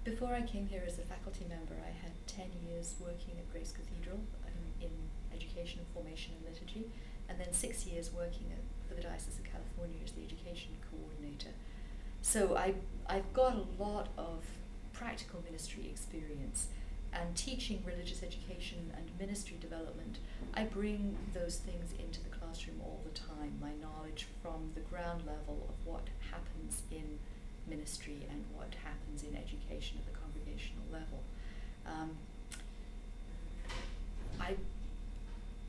Before I came here as a faculty member, I had 10 years working at Grace Cathedral in education and formation and liturgy, and then 6 years working for the Diocese of California as the education coordinator. So I've got a lot of practical ministry experience, and teaching religious education and ministry development, I bring those things into the classroom all the time, my knowledge from the ground level of what happens in ministry and what happens in education at the congregational level.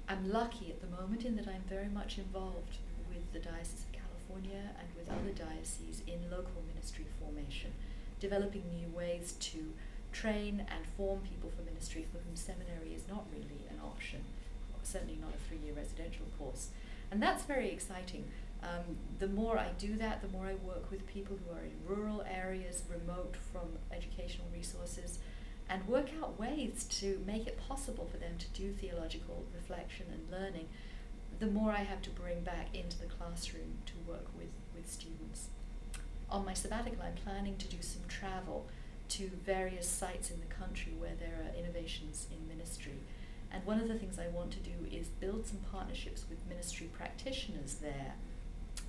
I'm lucky at the moment in that I'm very much involved with the Diocese of California and with other dioceses in local ministry formation, developing new ways to train and form people for ministry for whom seminary is not really an option, certainly not a 3-year residential course. And that's very exciting. The more I do that, the more I work with people who are in rural areas, remote from educational resources, and work out ways to make it possible for them to do theological reflection and learning, the more I have to bring back into the classroom to work with students. On my sabbatical, I'm planning to do some travel to various sites in the country where there are innovations in ministry. And one of the things I want to do is build some partnerships with ministry practitioners there,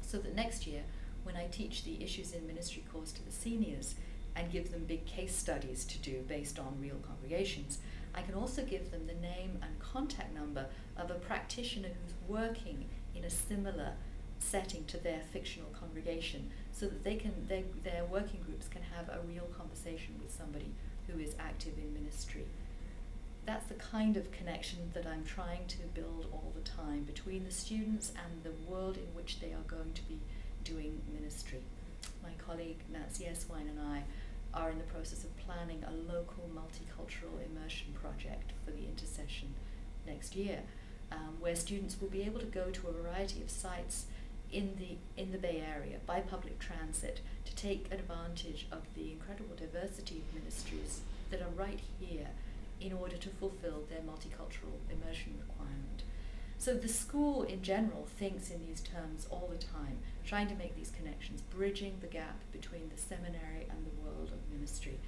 so that next year, when I teach the Issues in Ministry course to the seniors and give them big case studies to do based on real congregations, I can also give them the name and contact number of a practitioner who's working in a similar setting to their fictional congregation, so that their working groups can have a real conversation with somebody who is active in ministry. That's the kind of connection that I'm trying to build all the time between the students and the world in which they are going to be doing ministry. My colleague Nancy Eswine and I are in the process of planning a local multicultural immersion project for the intercession next year, where students will be able to go to a variety of sites in the Bay Area by public transit to take advantage of the incredible diversity of ministries that are right here in order to fulfill their multicultural immersion requirement. So the school in general thinks in these terms all the time, trying to make these connections, bridging the gap between the seminary and the world of ministry.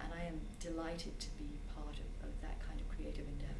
And I am delighted to be part of that kind of creative endeavor.